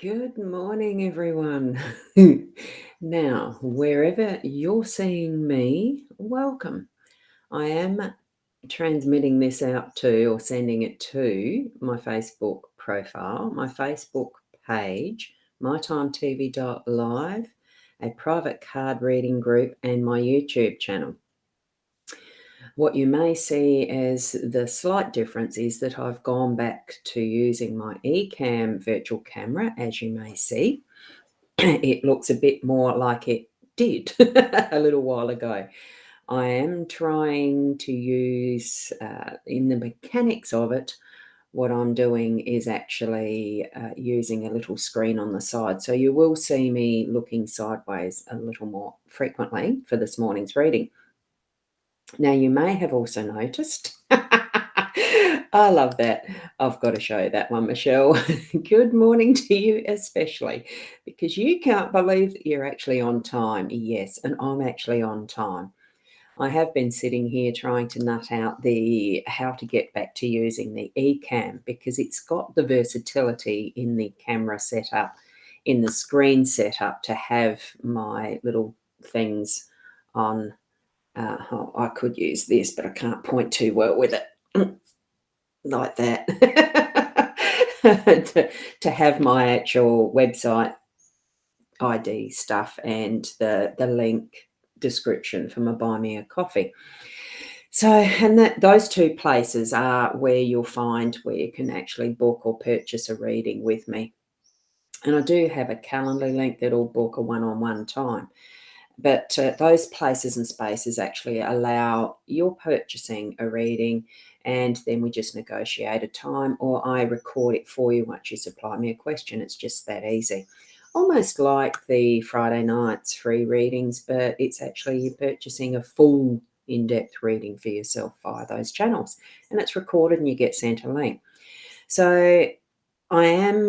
Good morning, everyone. Now, wherever you're seeing me, welcome. I am transmitting this out to or sending it to my Facebook profile, my Facebook page, mytimetv.live, a private card reading group, and my YouTube channel. What you may see as the slight difference is that I've gone back to using my eCam virtual camera, as you may see. It looks a bit more like it did a little while ago. I am trying to use, in the mechanics of it, what I'm doing is actually using a little screen on the side. So you will see me looking sideways a little more frequently for this morning's reading. Now, you may have also noticed, I love that. I've got to show that one, Michelle. Good morning to you especially, because you can't believe that you're actually on time. Yes, and I'm actually on time. I have been sitting here trying to nut out how to get back to using the eCam, because it's got the versatility in the camera setup, in the screen setup, to have my little things on. I could use this, but I can't point too well with it like that. to have my actual website ID stuff and the link description for my Buy Me a Coffee. So, and those two places are where you'll find where you can actually book or purchase a reading with me. And I do have a Calendly link that'll book a one-on-one time. But those places and spaces actually allow your purchasing a reading, and then we just negotiate a time, or I record it for you once you supply me a question. It's just that easy. Almost like the Friday nights free readings, but it's actually you purchasing a full in-depth reading for yourself via those channels, and it's recorded and you get sent a link. So I am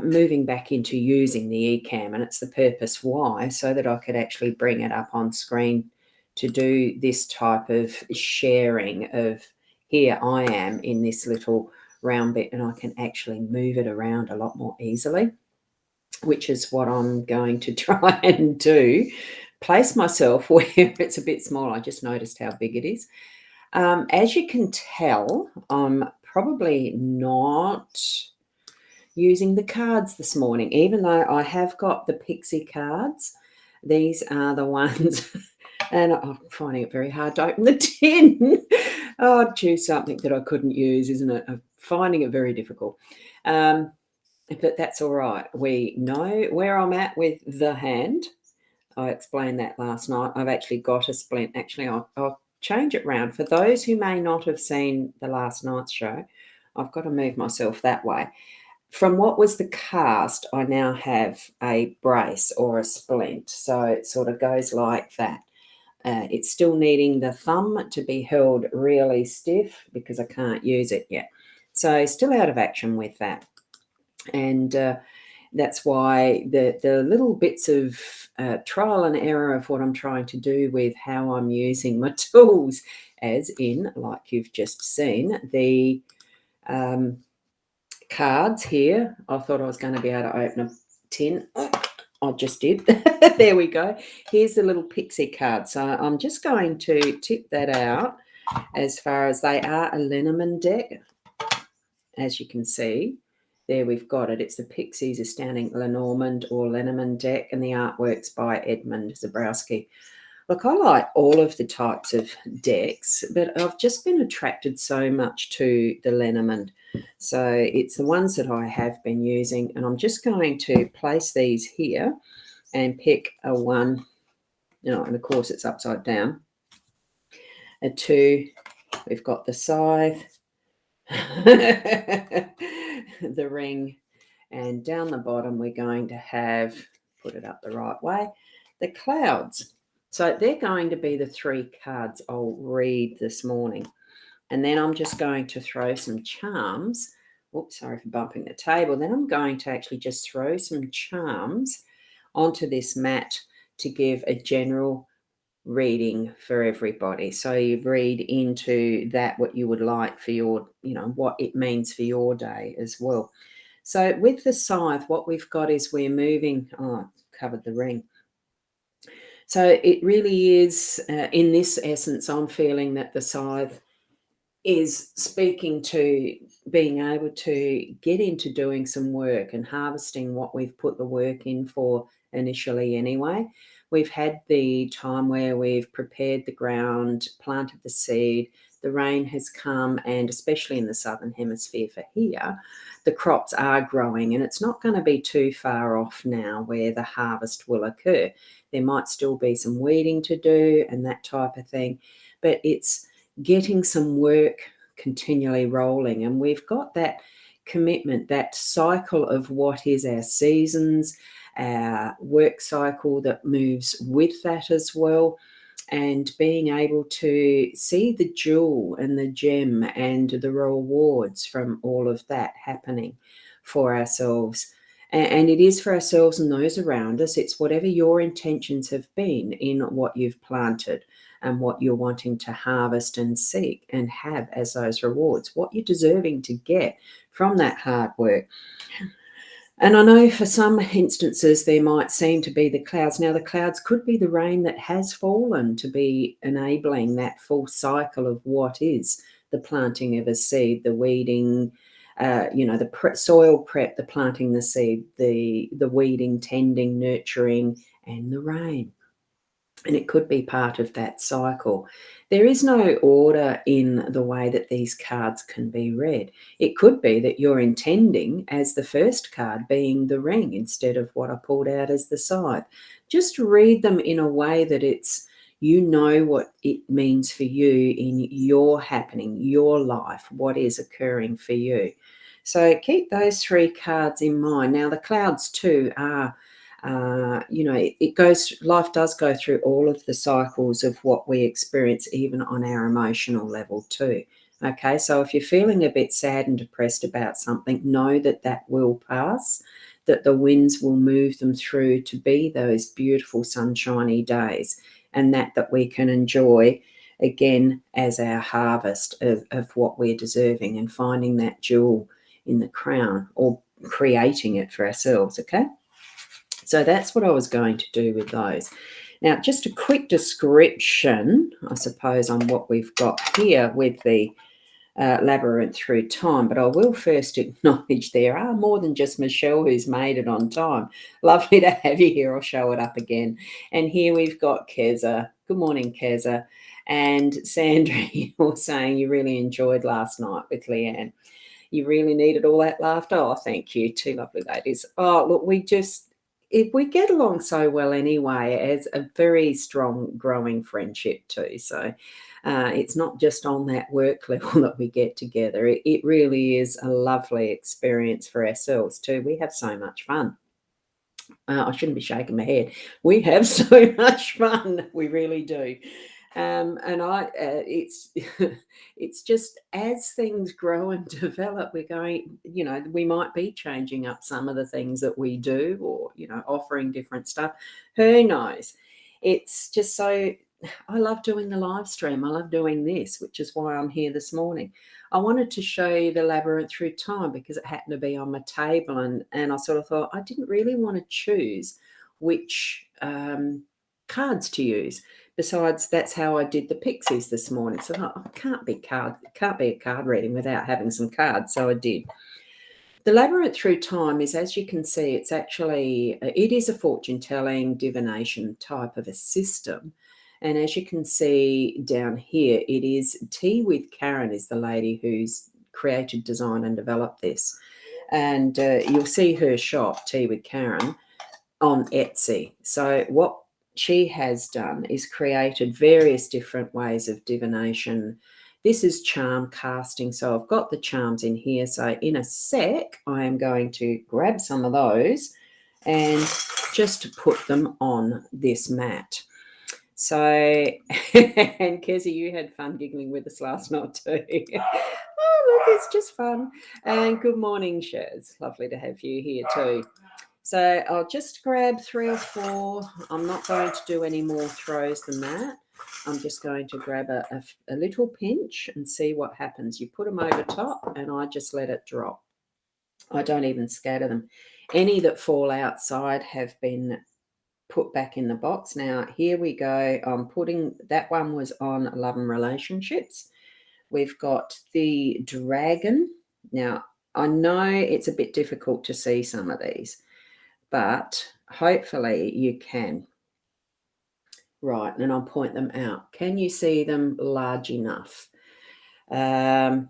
moving back into using the eCam, and it's the purpose why, so that I could actually bring it up on screen to do this type of sharing of, here I am in this little round bit, and I can actually move it around a lot more easily, which is what I'm going to try and do. Place myself where it's a bit small. I just noticed how big it is. As you can tell, I'm probably not using the cards this morning, even though I have got the pixie cards. These are the ones, and I'm finding it very hard to open the tin. Oh, I'd choose something that I couldn't use, isn't it? I'm finding it very difficult. But that's all right. We know where I'm at with the hand. I explained that last night. I've actually got a splint. Actually, I'll change it round. For those who may not have seen the last night's show, I've got to move myself that way. From what was the cast, I now have a brace or a splint. So it sort of goes like that. It's still needing the thumb to be held really stiff because I can't use it yet. So still out of action with that. And that's why the little bits of trial and error of what I'm trying to do with how I'm using my tools, as in, like you've just seen, the cards here. I thought I was going to be able to open a tin. I just did. There we go. Here's the little pixie card. So I'm just going to tip that out, as far as they are a Lenormand deck, as you can see. There we've got it. It's the Pixies Astounding Lenormand or Lenormand deck, and the artwork's by Edmund Zabrowski. Look, I like all of the types of decks, but I've just been attracted so much to the Lenormand. So it's the ones that I have been using, and I'm just going to place these here and pick a 1, and of course it's upside down, a 2, we've got the scythe, the ring, and down the bottom we're going to have, put it up the right way, the clouds. So they're going to be the 3 cards I'll read this morning. And then I'm just going to throw some charms. Oops, sorry for bumping the table. Then I'm going to actually just throw some charms onto this mat to give a general reading for everybody. So you read into that what you would like for your, what it means for your day as well. So with the scythe, what we've got is we're moving, covered the ring. So it really is, in this essence, I'm feeling that the scythe is speaking to being able to get into doing some work and harvesting what we've put the work in for initially anyway. We've had the time where we've prepared the ground, planted the seed, the rain has come, and especially in the southern hemisphere for here, the crops are growing, and it's not going to be too far off now where the harvest will occur. There might still be some weeding to do and that type of thing, but it's getting some work continually rolling. And we've got that commitment, that cycle of what is our seasons, our work cycle that moves with that as well. And being able to see the jewel and the gem and the rewards from all of that happening for ourselves. And it is for ourselves and those around us. It's whatever your intentions have been in what you've planted and what you're wanting to harvest and seek and have as those rewards, what you're deserving to get from that hard work. And I know for some instances there might seem to be the clouds. Now, the clouds could be the rain that has fallen to be enabling that full cycle of what is the planting of a seed, the weeding, the soil prep, the planting the seed, the weeding, tending, nurturing, and the rain. And it could be part of that cycle. There is no order in the way that these cards can be read. It could be that you're intending as the first card being the ring instead of what I pulled out as the scythe. Just read them in a way that it's, what it means for you in your happening, your life, what is occurring for you. So keep those three cards in mind. Now, the clouds too are life does go through all of the cycles of what we experience, even on our emotional level too. Okay, so if you're feeling a bit sad and depressed about something, know that that will pass, that the winds will move them through to be those beautiful sunshiny days, and that we can enjoy again as our harvest of what we're deserving and finding that jewel in the crown or creating it for ourselves, okay? So that's what I was going to do with those. Now, just a quick description, I suppose, on what we've got here with the labyrinth through time, but I will first acknowledge there are more than just Michelle who's made it on time. Lovely to have you here. I'll show it up again. And here we've got Keza. Good morning, Keza. And Sandra, you're saying you really enjoyed last night with Leanne. You really needed all that laughter. Oh, thank you. Two lovely ladies. Oh, look, we get along so well anyway, as a very strong growing friendship too. So it's not just on that work level that we get together. It really is a lovely experience for ourselves too. We have so much fun. I shouldn't be shaking my head. We have so much fun. We really do. It's it's just as things grow and develop, we're going, we might be changing up some of the things that we do, or offering different stuff. Who knows? It's just so. I love doing the live stream. I love doing this, which is why I'm here this morning. I wanted to show you the labyrinth through time because it happened to be on my table, and I sort of thought I didn't really want to choose which cards to use. Besides, that's how I did the pixies this morning. So it can't be a card reading without having some cards. So I did. The labyrinth through time is, as you can see, it is a fortune telling divination type of a system. And as you can see down here, it is Tea with Karen is the lady who's created, designed and developed this. And you'll see her shop, Tea with Karen, on Etsy. So what she has done is created various different ways of divination. This is charm casting. So I've got the charms in here. So in a sec, I am going to grab some of those and just put them on this mat. So, and Kezzy, you had fun giggling with us last night too. Oh, look, it's just fun. And good morning, Shaz. Lovely to have you here too. So I'll just grab 3 or 4. I'm not going to do any more throws than that. I'm just going to grab a little pinch and see what happens. You put them over top and I just let it drop. I don't even scatter them. Any that fall outside have been put back in the box. Now, here we go. I'm putting, that one was on love and relationships. We've got the dragon. Now, I know it's a bit difficult to see some of these, but hopefully you can. Right, and I'll point them out. Can you see them large enough? Now,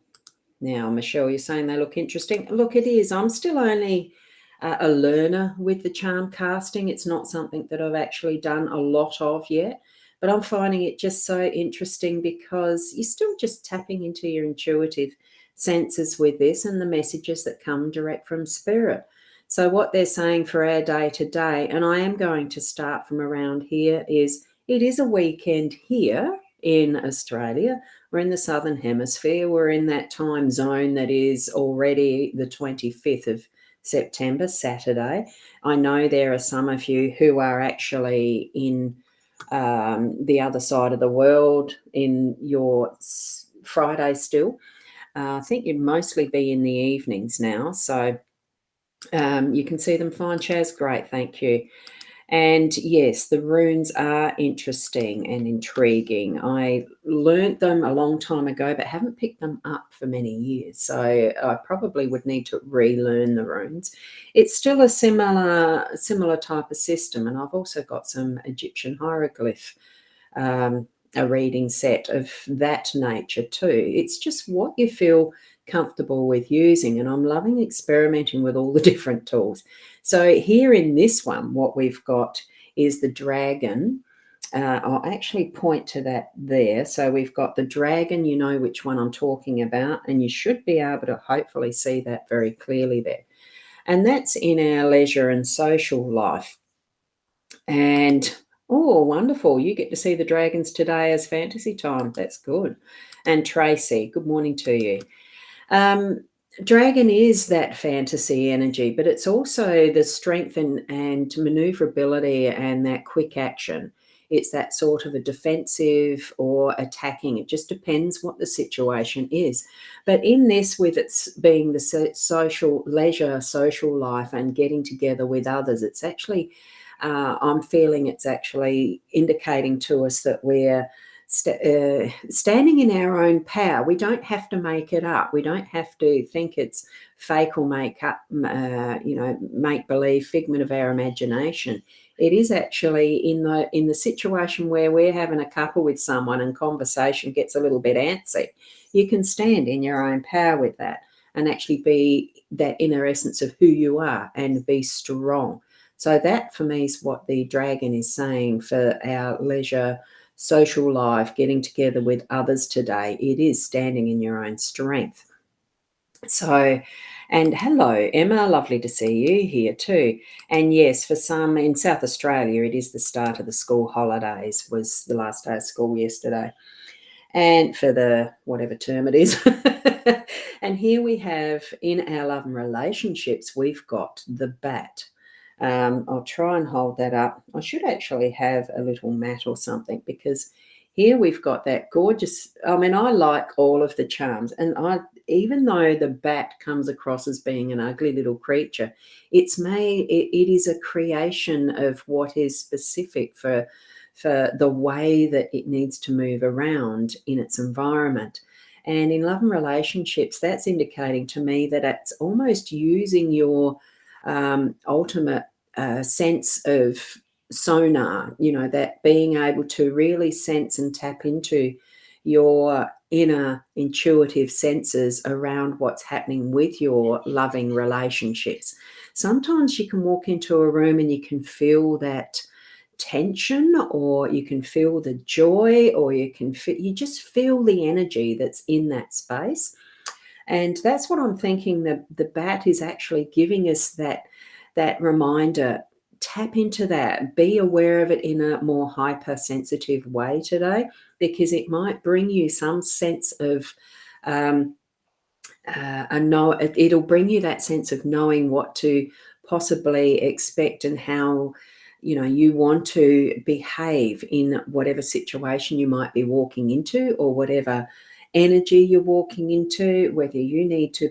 Michelle, you're saying they look interesting. Look, it is. I'm still only a learner with the charm casting. It's not something that I've actually done a lot of yet, but I'm finding it just so interesting because you're still just tapping into your intuitive senses with this and the messages that come direct from spirit. So what they're saying for our day to day, and I am going to start from around here, is it is a weekend here in Australia. We're in the Southern Hemisphere. We're in that time zone that is already the 25th of September, Saturday. I know there are some of you who are actually in the other side of the world in your Friday still. I think you'd mostly be in the evenings now. So you can see them fine, Chaz. Great, thank you. And yes, the runes are interesting and intriguing. I learnt them a long time ago, but haven't picked them up for many years. So I probably would need to relearn the runes. It's still a similar type of system. And I've also got some Egyptian hieroglyph, a reading set of that nature too. It's just what you feel comfortable with using. And I'm loving experimenting with all the different tools. So here in this one, what we've got is the dragon. I'll actually point to that there. So we've got the dragon, you know which one I'm talking about, and you should be able to hopefully see that very clearly there. And that's in our leisure and social life. And oh, wonderful. You get to see the dragons today as fantasy time. That's good. And Tracy, good morning to you. Dragon is that fantasy energy, but it's also the strength and maneuverability and that quick action. It's that sort of a defensive or attacking. It just depends what the situation is. But in this, with it's being the social leisure, social life and getting together with others, it's actually, I'm feeling it's actually indicating to us that we're standing in our own power. We don't have to make it up. We don't have to think it's fake or make up, make believe, figment of our imagination. It is actually in the situation where we're having a cuppa with someone and conversation gets a little bit antsy. You can stand in your own power with that and actually be that inner essence of who you are and be strong. So that for me is what the dragon is saying for our leisure, social life, getting together with others today. It is standing in your own strength. So, and hello, Emma, lovely to see you here too. And yes, for some in South Australia, it is the start of the school holidays, was the last day of school yesterday. And for the whatever term it is. And here we have in our love and relationships, we've got the bat. I'll try and hold that up. I should actually have a little mat or something because here we've got that gorgeous, I mean, I like all of the charms. And even though the bat comes across as being an ugly little creature, it is a creation of what is specific for the way that it needs to move around in its environment. And in love and relationships, that's indicating to me that it's almost using your ultimate sense of sonar, that being able to really sense and tap into your inner intuitive senses around what's happening with your loving relationships. Sometimes you can walk into a room and you can feel that tension, or you can feel the joy, or you just feel the energy that's in that space. And that's what I'm thinking the bat is actually giving us, that reminder. Tap into that, be aware of it in a more hypersensitive way today, because it might bring you some sense of it'll bring you that sense of knowing what to possibly expect and how you want to behave in whatever situation you might be walking into, or whatever energy you're walking into, whether you need to,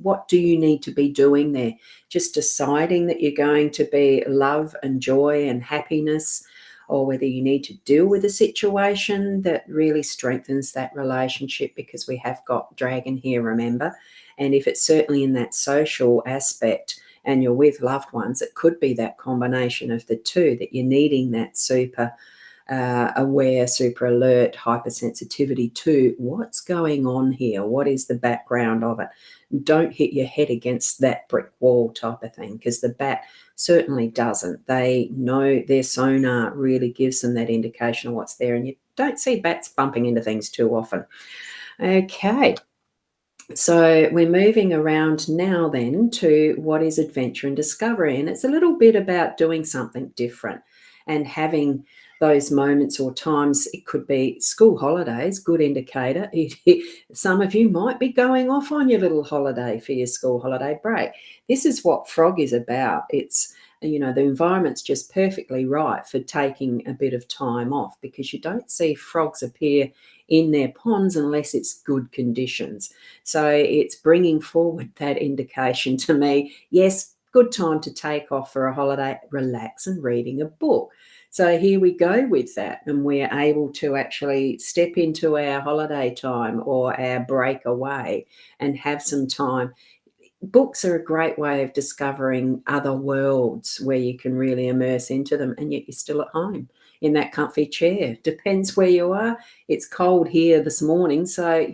what do you need to be doing there? Just deciding that you're going to be love and joy and happiness, or whether you need to deal with a situation that really strengthens that relationship, because we have got dragon here, remember. And if it's certainly in that social aspect and you're with loved ones, it could be that combination of the two, that you're needing that super aware, super alert, hypersensitivity to what's going on here. What is the background of it? Don't hit your head against that brick wall type of thing, because the bat certainly doesn't. They know, their sonar really gives them that indication of what's there, and you don't see bats bumping into things too often. Okay. So we're moving around now then to what is adventure and discovery. And it's a little bit about doing something different and having those moments or times. It could be school holidays, good indicator. Some of you might be going off on your little holiday for your school holiday break. This is what Frog is about. It's, the environment's just perfectly right for taking a bit of time off, because you don't see frogs appear in their ponds unless it's good conditions. So it's bringing forward that indication to me. Yes, good time to take off for a holiday, relax and reading a book. So here we go with that, and we're able to actually step into our holiday time or our break away and have some time. Books are a great way of discovering other worlds where you can really immerse into them, and yet you're still at home in that comfy chair. Depends where you are. It's cold here this morning, so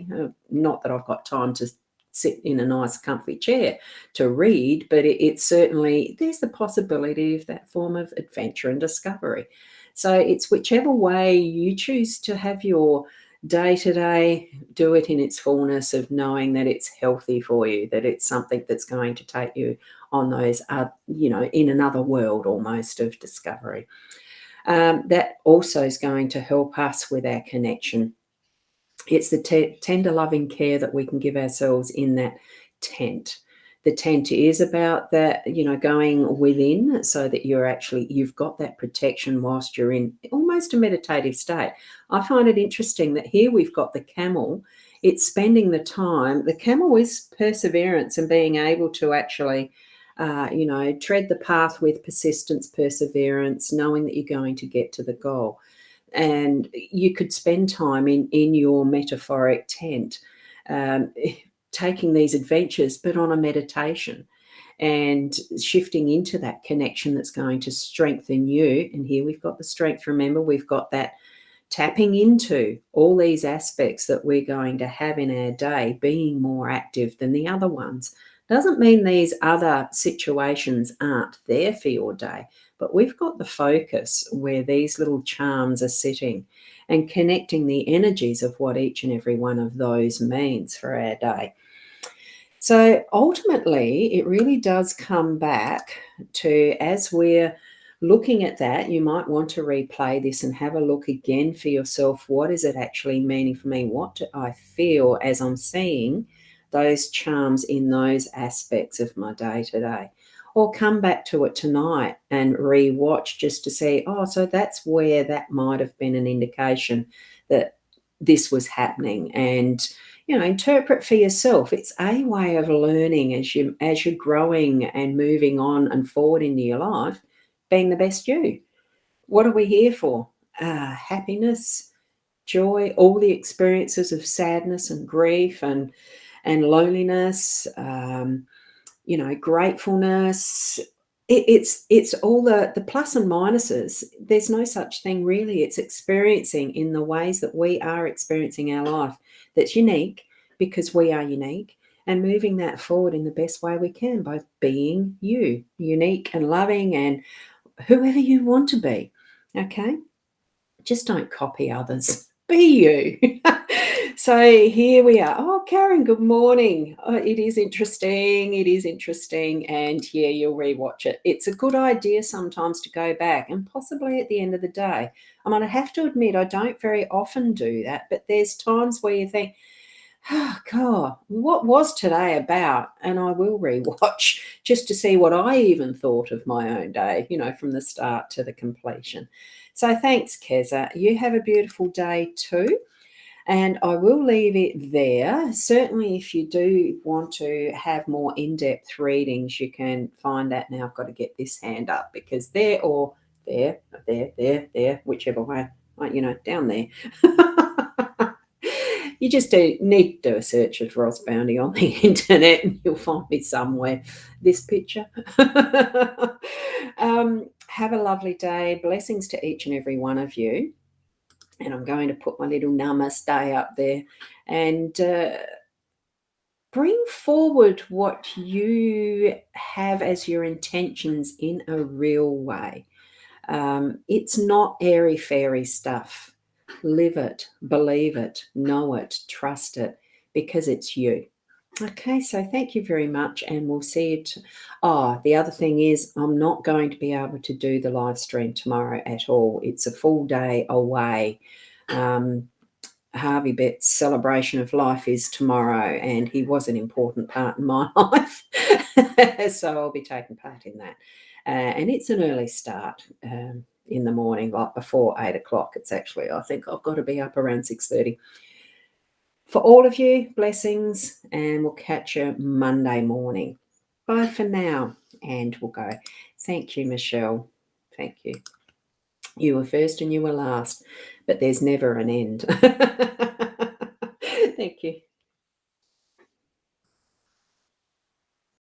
not that I've got time to sit in a nice comfy chair to read, but it's certainly, there's the possibility of that form of adventure and discovery. So it's whichever way you choose to have your day-to-day, do it in its fullness of knowing that it's healthy for you, that it's something that's going to take you on those, in another world almost of discovery. That also is going to help us with our connection. It's the tender loving care that we can give ourselves in that tent. The tent is about that, going within, so that you've got that protection whilst you're in almost a meditative state. I find it interesting that here we've got the camel. It's spending the time. The camel is perseverance and being able to actually, tread the path with persistence, perseverance, knowing that you're going to get to the goal. And you could spend time in your metaphoric tent, taking these adventures, but on a meditation, and shifting into that connection that's going to strengthen you. And here we've got the strength. Remember, we've got that tapping into all these aspects that we're going to have in our day, being more active than the other ones. Doesn't mean these other situations aren't there for your day, but we've got the focus where these little charms are sitting and connecting the energies of what each and every one of those means for our day. So ultimately, it really does come back to, as we're looking at that, you might want to replay this and have a look again for yourself. What is it actually meaning for me? What do I feel as I'm seeing those charms in those aspects of my day to day? Or come back to it tonight and re-watch just to see, so that's where that might have been an indication that this was happening. And interpret for yourself. It's a way of learning as you're growing and moving on and forward into your life, being the best you. What are we here for? Happiness, joy, all the experiences of sadness and grief and loneliness, gratefulness. It's all the plus and minuses. There's no such thing really. It's experiencing in the ways that we are experiencing our life that's unique, because we are unique, and moving that forward in the best way we can by being you, unique and loving and whoever you want to be. Okay? Just don't copy others. Be you. So here we are. Oh, Karen, good morning. Oh, it is interesting. It is interesting. And yeah, you'll rewatch it. It's a good idea sometimes to go back, and possibly at the end of the day. I mean, I have to admit, I don't very often do that, but there's times where you think, Oh, God, what was today about? And I will rewatch just to see what I even thought of my own day, from the start to the completion. So thanks, Keza. You have a beautiful day too. And I will leave it there. Certainly, if you do want to have more in depth readings, you can find that. Now I've got to get this hand up because there, or there, whichever way, down there. You just need to do a search of rosboundy on the internet and you'll find me somewhere. This picture. Have a lovely day. Blessings to each and every one of you. And I'm going to put my little namaste up there and bring forward what you have as your intentions in a real way. It's not airy-fairy stuff. Live it, believe it, know it, trust it, because it's you. Okay, so thank you very much, and we'll see you. The other thing is I'm not going to be able to do the live stream tomorrow at all. It's a full day away. Harvey Bett's celebration of life is tomorrow, and he was an important part in my life. So I'll be taking part in that. And it's an early start in the morning, like before 8 o'clock. It's actually, I think I've got to be up around 6:30. For all of you, blessings, and we'll catch you Monday morning. Bye for now, and we'll go. Thank you, Michelle. Thank you. You were first and you were last, but there's never an end. Thank you.